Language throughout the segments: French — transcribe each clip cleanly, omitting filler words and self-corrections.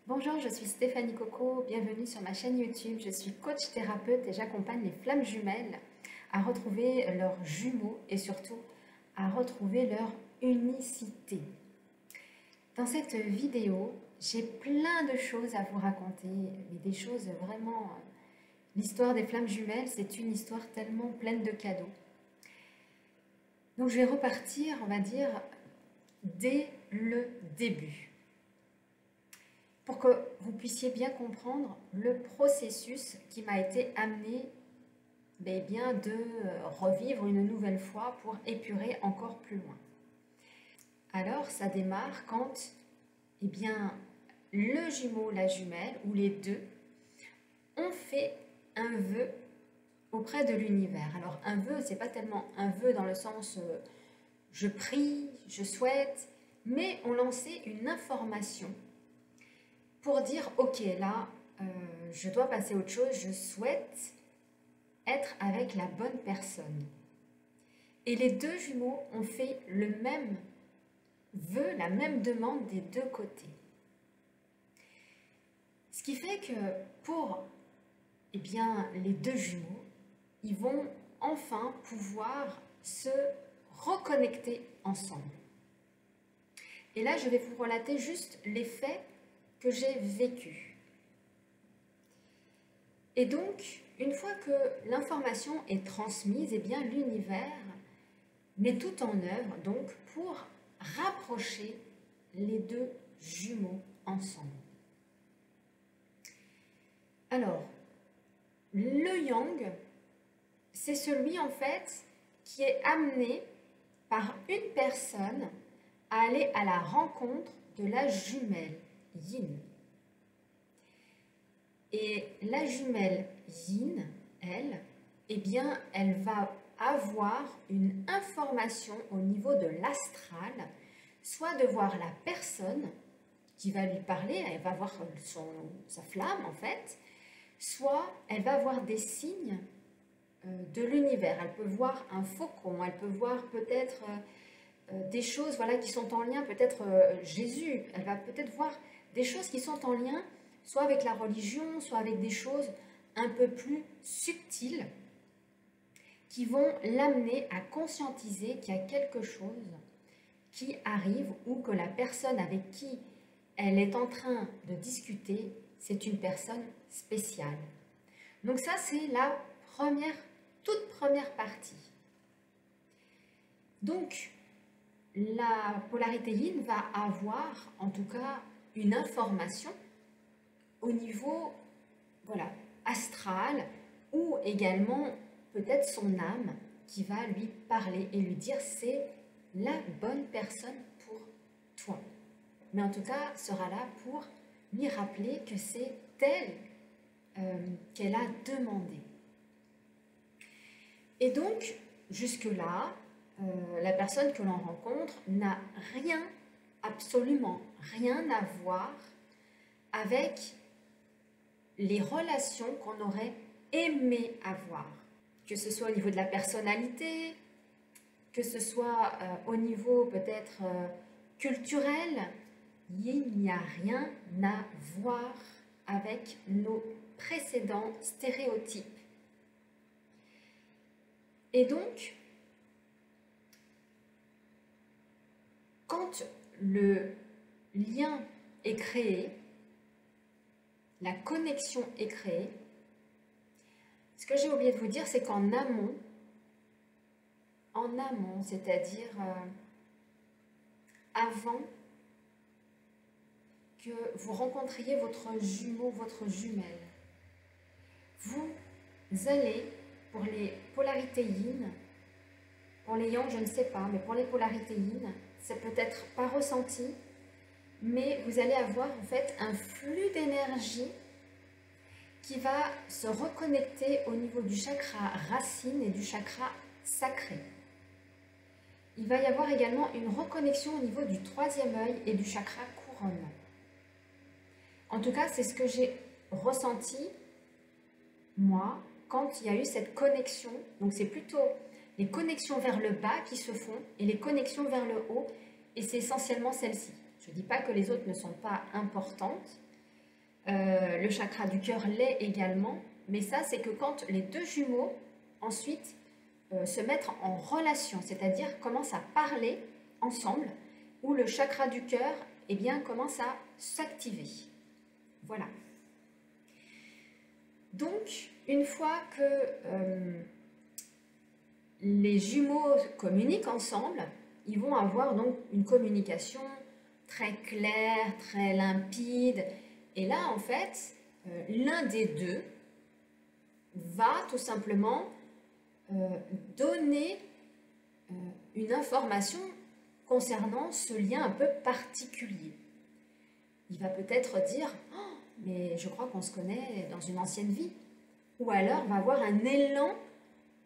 Bonjour, je suis Stéphanie Coco, bienvenue sur ma chaîne YouTube. Je suis coach thérapeute et j'accompagne les flammes jumelles à retrouver leurs jumeaux et surtout à retrouver leur unicité. Dans cette vidéo, j'ai plein de choses à vous raconter, mais des choses vraiment... L'histoire des flammes jumelles, c'est une histoire tellement pleine de cadeaux. Donc je vais repartir, on va dire, dès le début, pour que vous puissiez bien comprendre le processus qui m'a été amené bien, de revivre une nouvelle fois pour épurer encore plus loin. Alors ça démarre quand bien, le jumeau, la jumelle, ou les deux, ont fait un vœu auprès de l'univers. Alors un vœu, c'est pas tellement un vœu dans le sens je prie, je souhaite, mais ont lancé une information pour dire ok, là je dois passer à autre chose, je souhaite être avec la bonne personne. Et les deux jumeaux ont fait le même vœu, la même demande des deux côtés. Ce qui fait que pour bien, les deux jumeaux, ils vont enfin pouvoir se reconnecter ensemble. Et là, je vais vous relater juste les faits que j'ai vécus. Et donc, une fois que l'information est transmise, bien l'univers met tout en œuvre donc pour rapprocher les deux jumeaux ensemble. Alors, le yang, c'est celui en fait qui est amené par une personne à aller à la rencontre de la jumelle yin. Et la jumelle yin, elle, bien, elle va avoir une information au niveau de l'astral, soit de voir la personne qui va lui parler, elle va voir sa flamme en fait, soit elle va voir des signes de l'univers. Elle peut voir un faucon, elle peut voir peut-être des choses voilà, qui sont en lien, peut-être Jésus, elle va peut-être voir des choses qui sont en lien soit avec la religion, soit avec des choses un peu plus subtiles qui vont l'amener à conscientiser qu'il y a quelque chose qui arrive ou que la personne avec qui elle est en train de discuter, c'est une personne spéciale. Donc ça, c'est la toute première partie. Donc, la polarité yin va avoir, en tout cas, une information au niveau astral ou également peut-être son âme qui va lui parler et lui dire c'est la bonne personne pour toi. Mais en tout cas, sera là pour lui rappeler que c'est elle qu'elle a demandé. Et donc, jusque-là, la personne que l'on rencontre n'a rien, absolument rien à voir avec les relations qu'on aurait aimé avoir. Que ce soit au niveau de la personnalité, que ce soit au niveau peut-être culturel, il n'y a rien à voir avec nos précédents stéréotypes. Et donc, quand le lien est créé, la connexion est créée, ce que j'ai oublié de vous dire, c'est qu'en amont, c'est-à-dire avant que vous rencontriez votre jumeau, votre jumelle, vous allez, pour les polarités yin, pour les yang, je ne sais pas, mais pour les polarités yin, c'est peut-être pas ressenti, mais vous allez avoir en fait un flux d'énergie qui va se reconnecter au niveau du chakra racine et du chakra sacré. Il va y avoir également une reconnexion au niveau du troisième œil et du chakra couronne. En tout cas, c'est ce que j'ai ressenti, moi, quand il y a eu cette connexion. Donc c'est plutôt les connexions vers le bas qui se font et les connexions vers le haut, et c'est essentiellement celle-ci. Je ne dis pas que les autres ne sont pas importantes, Le chakra du cœur l'est également, mais ça, c'est que quand les deux jumeaux, ensuite, se mettent en relation, c'est-à-dire commencent à parler ensemble, où le chakra du cœur, eh bien, commence à s'activer. Voilà. Donc, une fois que les jumeaux communiquent ensemble, ils vont avoir donc une communication très claire, très limpide. Et là, en fait, l'un des deux va tout simplement donner une information concernant ce lien un peu particulier. Il va peut-être dire oh, « mais je crois qu'on se connaît dans une ancienne vie ». Ou alors va avoir un élan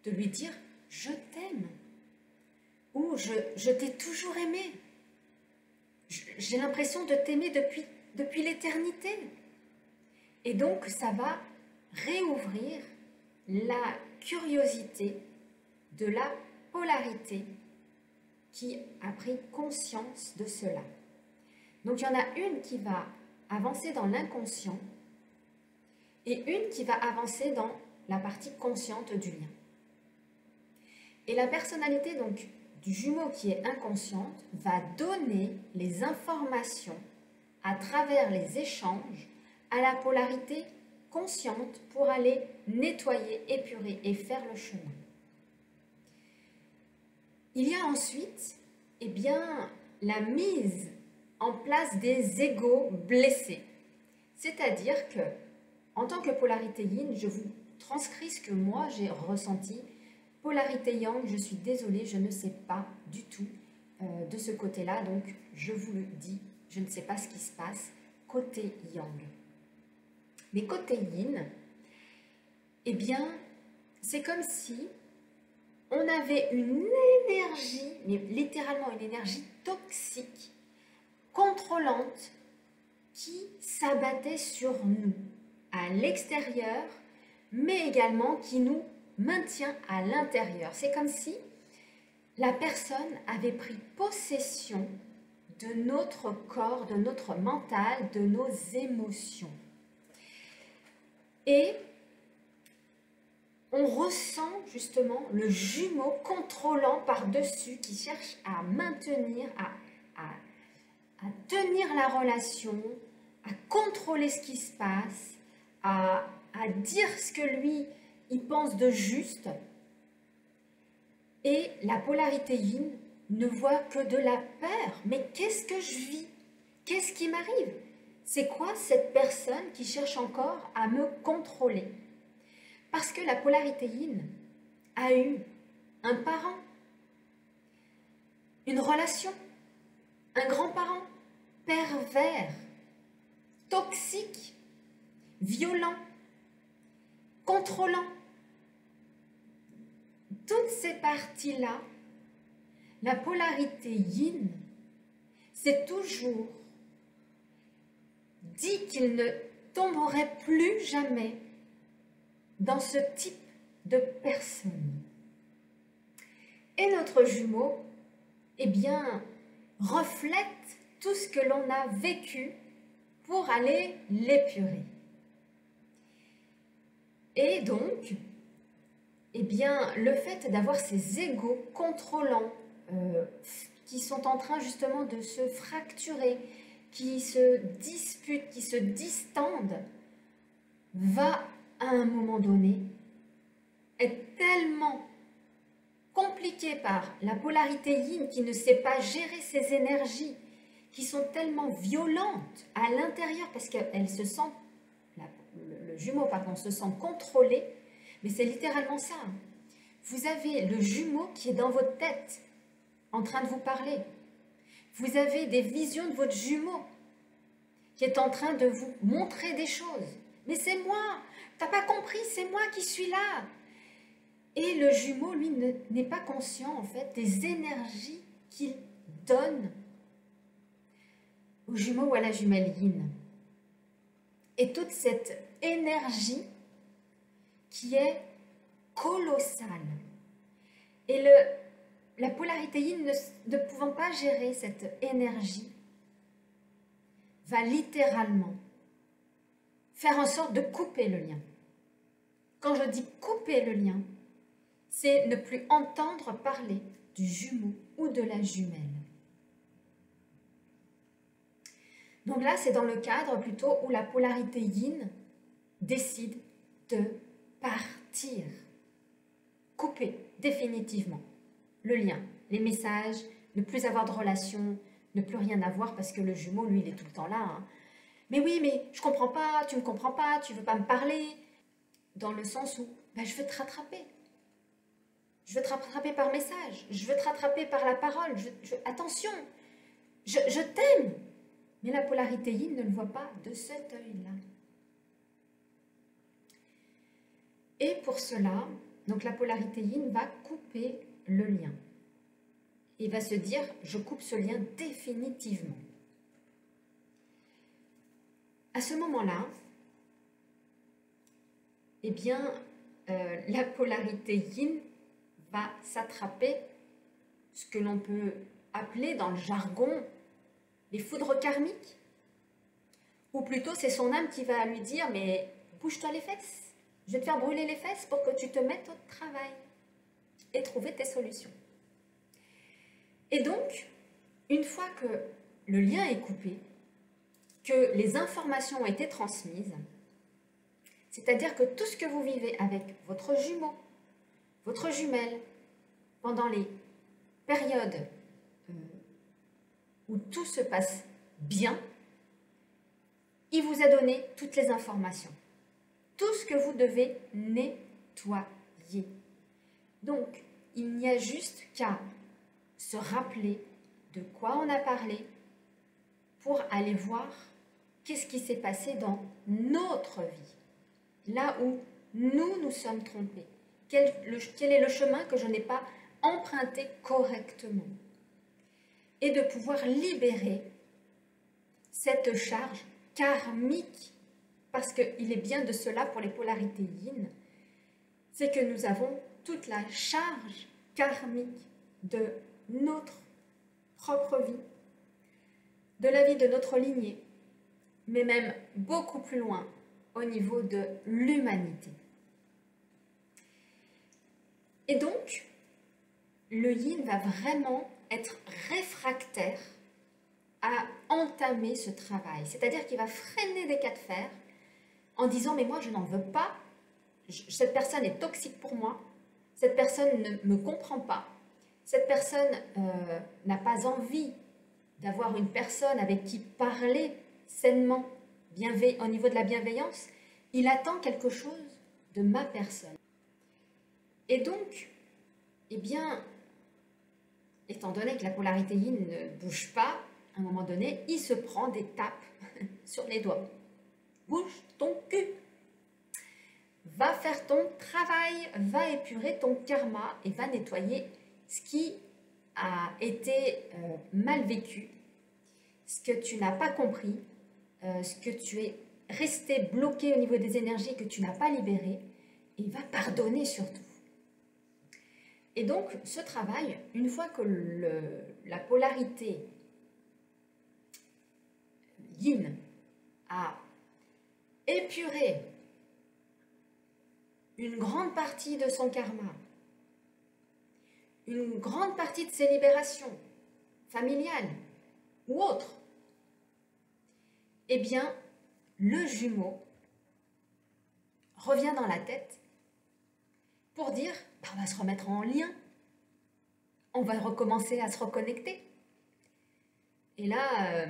de lui dire « je t'aime » ou « je t'ai toujours aimé ». J'ai l'impression de t'aimer depuis l'éternité. Et donc, ça va réouvrir la curiosité de la polarité qui a pris conscience de cela. Donc, il y en a une qui va avancer dans l'inconscient et une qui va avancer dans la partie consciente du lien. Et la personnalité donc du jumeau qui est inconsciente va donner les informations à travers les échanges à la polarité consciente pour aller nettoyer, épurer et faire le chemin. Il y a ensuite eh bien, la mise en place des égos blessés. C'est-à-dire que, en tant que polarité yin, je vous transcris ce que moi j'ai ressenti. Polarité yang, je suis désolée, je ne sais pas du tout de ce côté-là, donc je vous le dis, je ne sais pas ce qui se passe côté yang. Mais côté yin, eh bien, c'est comme si on avait une énergie, mais littéralement une énergie toxique, contrôlante, qui s'abattait sur nous, à l'extérieur, mais également qui nous maintient à l'intérieur. C'est comme si la personne avait pris possession de notre corps, de notre mental, de nos émotions. Et on ressent justement le jumeau contrôlant par-dessus qui cherche à maintenir, à tenir la relation, à contrôler ce qui se passe, à dire ce que lui, il pense de juste. Et la polarité yin ne voit que de la peur. Mais qu'est-ce que je vis? Qu'est-ce qui m'arrive? C'est quoi cette personne qui cherche encore à me contrôler? Parce que la polarité yin a eu un parent, une relation, un grand-parent pervers, toxique, violent, contrôlant. Toutes ces parties-là, la polarité yin, c'est toujours dit qu'il ne tomberait plus jamais dans ce type de personne. Et notre jumeau, eh bien, reflète tout ce que l'on a vécu pour aller l'épurer. Et donc, eh bien, le fait d'avoir ces égos contrôlants qui sont en train justement de se fracturer, qui se disputent, qui se distendent, va à un moment donné être tellement compliqué par la polarité yin qui ne sait pas gérer ses énergies, qui sont tellement violentes à l'intérieur parce qu'elle se sent, le jumeau pardon, se sent contrôlé, mais c'est littéralement ça. Vous avez le jumeau qui est dans votre tête, en train de vous parler. Vous avez des visions de votre jumeau qui est en train de vous montrer des choses. Mais c'est moi, t'as pas compris, c'est moi qui suis là. Et le jumeau, lui, n'est pas conscient, en fait, des énergies qu'il donne au jumeau ou à la jumelle yin. Et toute cette énergie qui est colossale. Et la polarité yin, ne pouvant pas gérer cette énergie, va littéralement faire en sorte de couper le lien. Quand je dis couper le lien, c'est ne plus entendre parler du jumeau ou de la jumelle. Donc là, c'est dans le cadre plutôt où la polarité yin décide de partir, couper définitivement le lien, les messages, ne plus avoir de relation, ne plus rien avoir parce que le jumeau, lui, il est tout le temps là. Hein. Mais oui, mais je comprends pas, tu me comprends pas, tu veux pas me parler. Dans le sens où, ben, je veux te rattraper. Je veux te rattraper par message, je veux te rattraper par la parole. Attention, je t'aime. Mais la polarité yin ne le voit pas de cet œil-là. Et pour cela, donc la polarité yin va couper le lien. Il va se dire, je coupe ce lien définitivement. À ce moment-là, eh bien, la polarité yin va s'attraper ce que l'on peut appeler dans le jargon les foudres karmiques. Ou plutôt, c'est son âme qui va lui dire, mais bouge-toi les fesses, je vais te faire brûler les fesses pour que tu te mettes au travail et trouver tes solutions. Et donc, une fois que le lien est coupé, que les informations ont été transmises, c'est-à-dire que tout ce que vous vivez avec votre jumeau, votre jumelle, pendant les périodes où tout se passe bien, il vous a donné toutes les informations. Tout ce que vous devez nettoyer. Donc, il n'y a juste qu'à se rappeler de quoi on a parlé pour aller voir qu'est-ce qui s'est passé dans notre vie. Là où nous sommes trompés. Quel est le chemin que je n'ai pas emprunté correctement. Et de pouvoir libérer cette charge karmique. Parce qu'il est bien de cela pour les polarités yin. C'est que nous avons toute la charge karmique de notre propre vie, de la vie de notre lignée, mais même beaucoup plus loin au niveau de l'humanité. Et donc, le yin va vraiment être réfractaire à entamer ce travail. C'est-à-dire qu'il va freiner des cas de fer en disant « mais moi je n'en veux pas, cette personne est toxique pour moi, cette personne ne me comprend pas, cette personne n'a pas envie d'avoir une personne avec qui parler sainement, au niveau de la bienveillance, il attend quelque chose de ma personne. » Et donc, eh bien, étant donné que la polarité yin ne bouge pas, à un moment donné, il se prend des tapes sur les doigts. Bouge ton cul. Va faire ton travail, va épurer ton karma et va nettoyer ce qui a été mal vécu, ce que tu n'as pas compris, ce que tu es resté bloqué au niveau des énergies que tu n'as pas libéré, et va pardonner surtout. Et donc, ce travail, une fois que la polarité yin a épuré une grande partie de son karma, une grande partie de ses libérations familiales ou autres, eh bien, le jumeau revient dans la tête pour dire bah, on va se remettre en lien, on va recommencer à se reconnecter. Et là,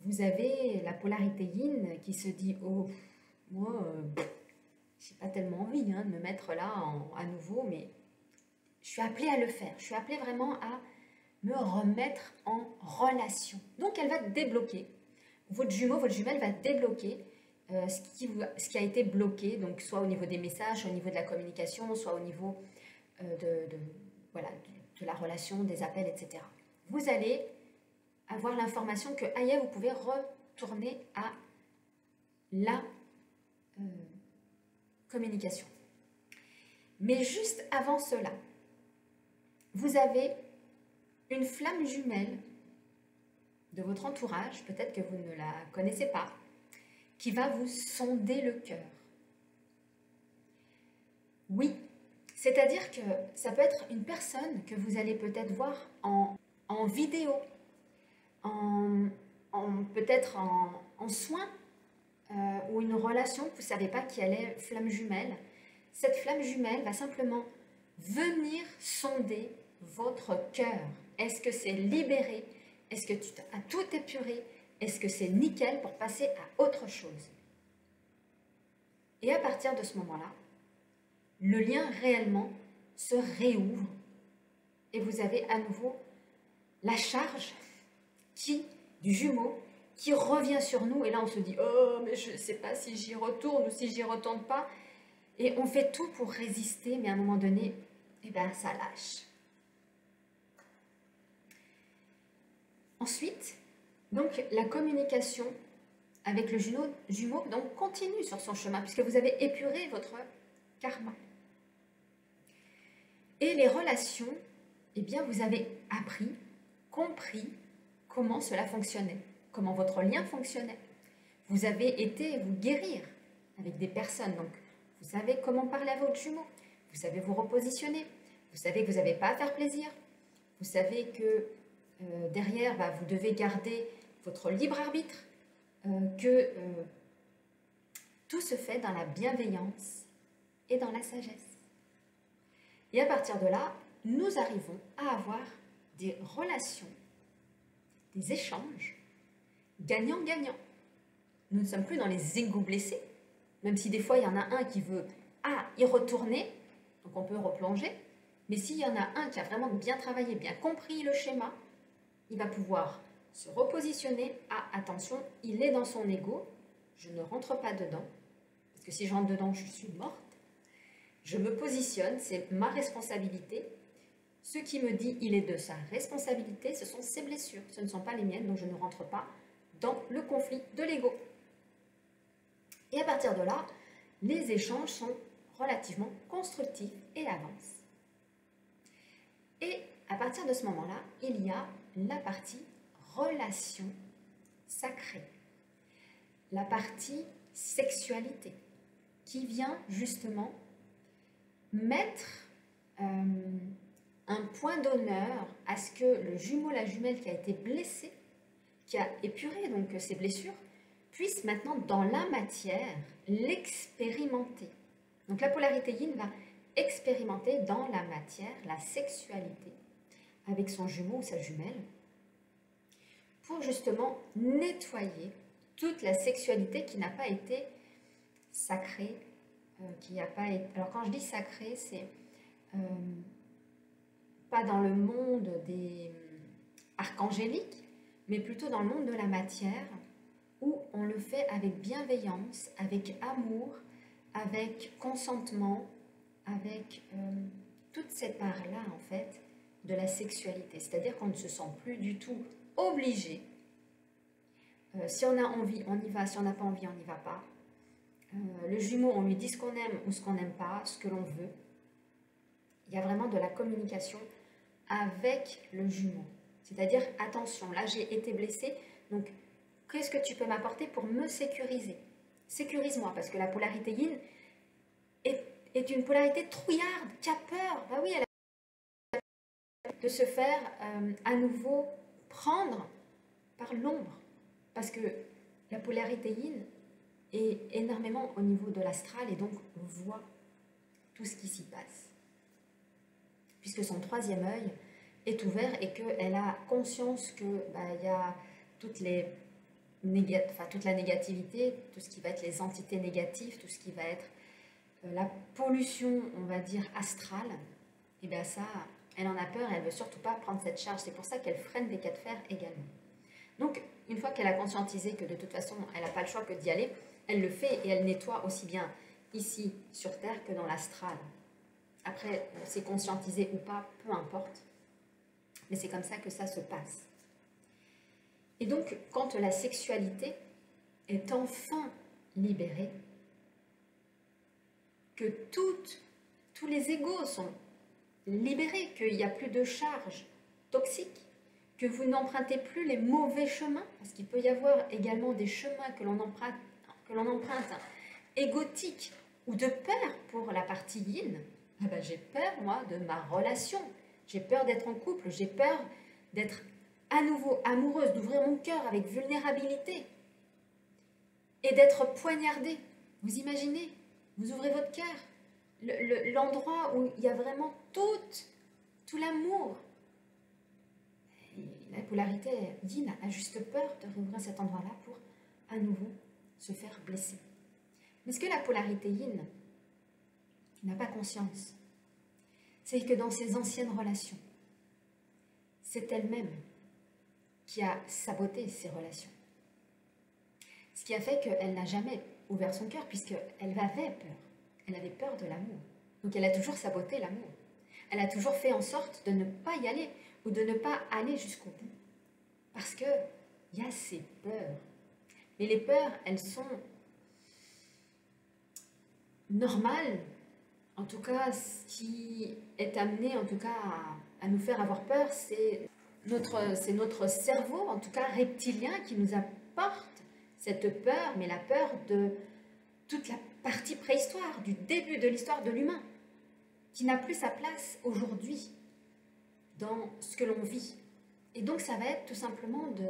vous avez la polarité yin qui se dit oh, moi, j'ai pas tellement envie de me mettre là à nouveau, mais je suis appelée à le faire. Je suis appelée vraiment à me remettre en relation. Donc, elle va débloquer. Votre jumeau, votre jumelle va débloquer ce qui a été bloqué, donc soit au niveau des messages, soit au niveau de la communication, soit au niveau de la relation, des appels, etc. Vous allez avoir l'information que ailleurs, vous pouvez retourner à la communication. Mais juste avant cela, vous avez une flamme jumelle de votre entourage, peut-être que vous ne la connaissez pas, qui va vous sonder le cœur. Oui, c'est-à-dire que ça peut être une personne que vous allez peut-être voir en vidéo, peut-être en soins, ou une relation que vous ne savez pas qui est flamme jumelle. Cette flamme jumelle va simplement venir sonder votre cœur. Est-ce que c'est libéré? Est-ce que tu as tout épuré? Est-ce que c'est nickel pour passer à autre chose? Et à partir de ce moment-là, le lien réellement se réouvre et vous avez à nouveau la charge du jumeau qui revient sur nous. Et là, on se dit « Oh, mais je ne sais pas si j'y retourne ou si j'y retourne pas ». Et on fait tout pour résister, mais à un moment donné, eh ben, ça lâche. Ensuite, donc, la communication avec le jumeau donc, continue sur son chemin, puisque vous avez épuré votre karma. Et les relations, eh bien, vous avez appris, compris comment cela fonctionnait, comment votre lien fonctionnait. Vous avez été vous guérir avec des personnes, donc vous savez comment parler à votre jumeau, vous savez vous repositionner, vous savez que vous n'avez pas à faire plaisir, vous savez que derrière, vous devez garder votre libre arbitre, que tout se fait dans la bienveillance et dans la sagesse. Et à partir de là, nous arrivons à avoir des relations, des échanges gagnant-gagnant. Nous ne sommes plus dans les égos blessés, même si des fois il y en a un qui veut y retourner, donc on peut replonger, mais s'il y en a un qui a vraiment bien travaillé, bien compris le schéma, il va pouvoir se repositionner. Attention, il est dans son ego, je ne rentre pas dedans, parce que si je rentre dedans, je suis morte. Je me positionne, c'est ma responsabilité. Ce qui me dit il est de sa responsabilité, ce sont ses blessures, ce ne sont pas les miennes, donc je ne rentre pas dans le conflit de l'ego. Et à partir de là, les échanges sont relativement constructifs et avancent. Et à partir de ce moment-là, il y a la partie relation sacrée, la partie sexualité, qui vient justement mettre un point d'honneur à ce que le jumeau, la jumelle qui a été blessé, qui a épuré donc ses blessures, puisse maintenant dans la matière l'expérimenter. Donc la polarité yin va expérimenter dans la matière la sexualité avec son jumeau ou sa jumelle pour justement nettoyer toute la sexualité qui n'a pas été sacrée, qui n'a pas été... Alors quand je dis sacrée, c'est pas dans le monde des archangéliques, mais plutôt dans le monde de la matière, où on le fait avec bienveillance, avec amour, avec consentement, avec toute cette part-là, en fait, de la sexualité. C'est-à-dire qu'on ne se sent plus du tout obligé. Si on a envie, on y va. Si on n'a pas envie, on n'y va pas. Le jumeau, on lui dit ce qu'on aime ou ce qu'on n'aime pas, ce que l'on veut. Il y a vraiment de la communication avec le jumeau. C'est-à-dire, attention, là j'ai été blessée, donc qu'est-ce que tu peux m'apporter pour me sécuriser? Sécurise-moi, parce que la polarité yin est une polarité trouillarde, qui a peur. Bah oui, elle a peur de se faire à nouveau prendre par l'ombre, parce que la polarité yin est énormément au niveau de l'astral et donc voit tout ce qui s'y passe. Puisque son troisième œil est ouvert et qu'elle a conscience qu'il y a toute la négativité, tout ce qui va être les entités négatives, tout ce qui va être la pollution, on va dire, astrale, et bien ça, elle en a peur et elle ne veut surtout pas prendre cette charge. C'est pour ça qu'elle freine des cas de fer également. Donc, une fois qu'elle a conscientisé que de toute façon, elle n'a pas le choix que d'y aller, elle le fait et elle nettoie aussi bien ici sur Terre que dans l'astral. Après, c'est conscientisé ou pas, peu importe. Mais c'est comme ça que ça se passe. Et donc, quand la sexualité est enfin libérée, que tous les égos sont libérés, qu'il n'y a plus de charge toxique, que vous n'empruntez plus les mauvais chemins, parce qu'il peut y avoir également des chemins que l'on emprunte que l'on emprunte égotique ou de peur pour la partie yin, ah ben j'ai peur, moi, de ma relation. J'ai peur d'être en couple, j'ai peur d'être à nouveau amoureuse, d'ouvrir mon cœur avec vulnérabilité et d'être poignardée. Vous imaginez, vous ouvrez votre cœur, l'endroit où il y a vraiment tout l'amour. La polarité yin a juste peur de rouvrir cet endroit-là pour à nouveau se faire blesser. Mais ce que la polarité yin n'a pas conscience, c'est que dans ses anciennes relations, c'est elle-même qui a saboté ses relations. Ce qui a fait qu'elle n'a jamais ouvert son cœur puisqu'elle avait peur. Elle avait peur de l'amour. Donc elle a toujours saboté l'amour. Elle a toujours fait en sorte de ne pas y aller ou de ne pas aller jusqu'au bout. Parce qu'il y a ces peurs. Mais les peurs, elles sont normales. En tout cas, ce qui est amené en tout cas à nous faire avoir peur, c'est notre cerveau, en tout cas reptilien, qui nous apporte cette peur, mais la peur de toute la partie préhistoire, du début de l'histoire de l'humain, qui n'a plus sa place aujourd'hui dans ce que l'on vit. Et donc ça va être tout simplement de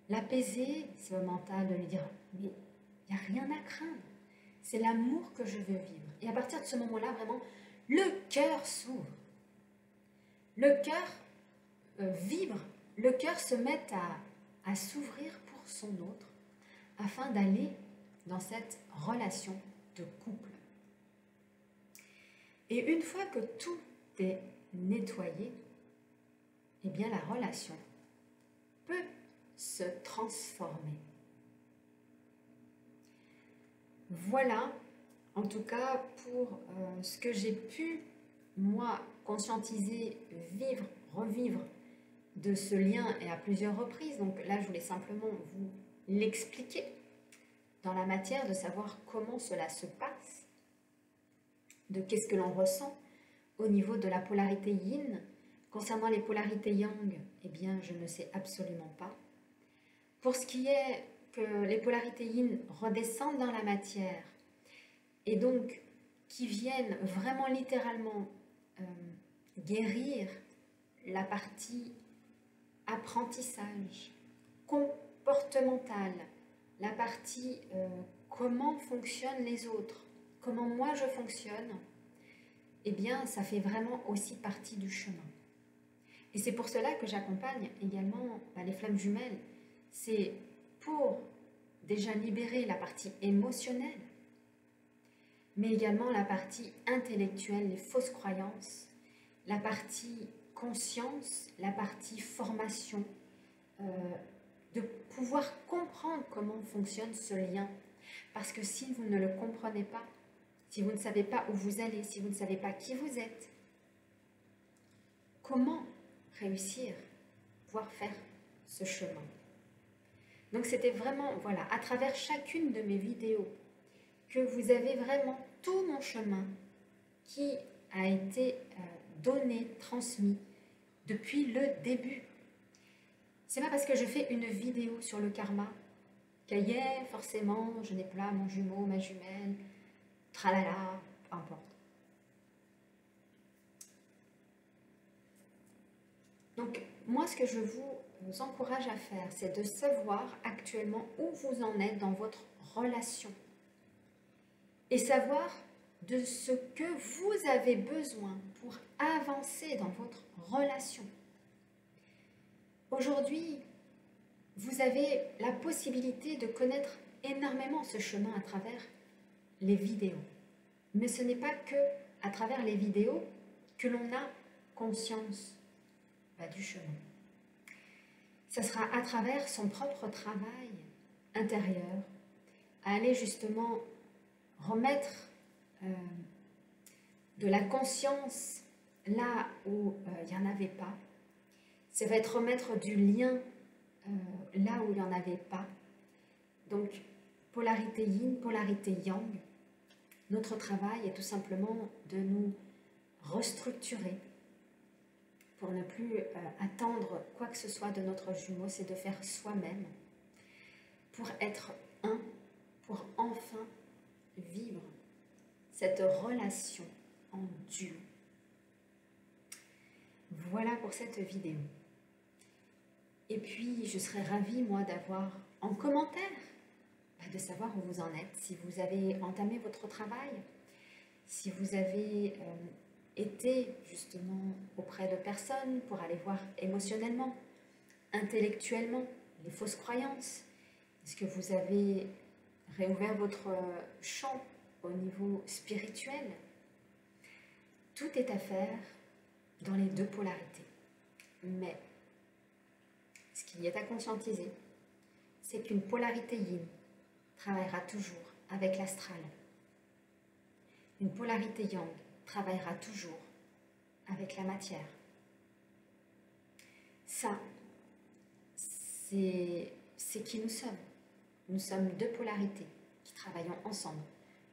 l'apaiser, c'est le mental, de lui dire « mais il n'y a rien à craindre, c'est l'amour que je veux vivre ». Et à partir de ce moment-là, vraiment, le cœur s'ouvre. Le cœur vibre, le cœur se met à s'ouvrir pour son autre afin d'aller dans cette relation de couple. Et une fois que tout est nettoyé, eh bien la relation peut se transformer. Voilà, en tout cas, pour ce que j'ai pu, moi, conscientiser, vivre, revivre de ce lien et à plusieurs reprises. Donc là, je voulais simplement vous l'expliquer dans la matière de savoir comment cela se passe, de qu'est-ce que l'on ressent au niveau de la polarité yin. Concernant les polarités yang, eh bien, je ne sais absolument pas. Pour ce qui est que les polarités yin redescendent dans la matière et donc qui viennent vraiment littéralement guérir la partie apprentissage, comportemental, la partie comment fonctionnent les autres, comment moi je fonctionne, eh bien ça fait vraiment aussi partie du chemin. Et c'est pour cela que j'accompagne également les flammes jumelles. C'est pour déjà libérer la partie émotionnelle, mais également la partie intellectuelle, les fausses croyances, la partie conscience, la partie formation, de pouvoir comprendre comment fonctionne ce lien. Parce que si vous ne le comprenez pas, si vous ne savez pas où vous allez, si vous ne savez pas qui vous êtes, comment réussir, pouvoir faire ce chemin? Donc c'était vraiment, voilà, à travers chacune de mes vidéos, que vous avez vraiment tout mon chemin qui a été donné, transmis depuis le début. C'est pas parce que je fais une vidéo sur le karma qu'hier, forcément, je n'ai pas mon jumeau, ma jumelle, tralala, peu importe. Donc, moi, ce que je vous encourage à faire, c'est de savoir actuellement où vous en êtes dans votre relation et savoir de ce que vous avez besoin pour avancer dans votre relation. Aujourd'hui, vous avez la possibilité de connaître énormément ce chemin à travers les vidéos. Mais ce n'est pas que à travers les vidéos que l'on a conscience du chemin. Ça sera à travers son propre travail intérieur, à aller justement remettre de la conscience là où il n'y en avait pas. Ça va être remettre du lien là où il n'y en avait pas. Donc, polarité yin, polarité yang. Notre travail est tout simplement de nous restructurer pour ne plus attendre quoi que ce soit de notre jumeau, c'est de faire soi-même pour être un, pour cette relation en duo. Voilà pour cette vidéo. Et puis, je serais ravie, moi, d'avoir en commentaire, de savoir où vous en êtes, si vous avez entamé votre travail, si vous avez été justement auprès de personnes pour aller voir émotionnellement, intellectuellement, les fausses croyances. Est-ce que vous avez réouvert votre champ au niveau spirituel? Tout est à faire dans les deux polarités. Mais ce qui est à conscientiser, c'est qu'une polarité yin travaillera toujours avec l'astral. Une polarité yang travaillera toujours avec la matière. Ça, c'est qui nous sommes. Nous sommes deux polarités qui travaillons ensemble.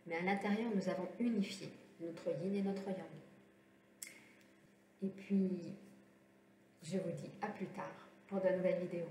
Mais à l'intérieur, nous avons unifié notre yin et notre yang. Et puis, je vous dis à plus tard pour de nouvelles vidéos.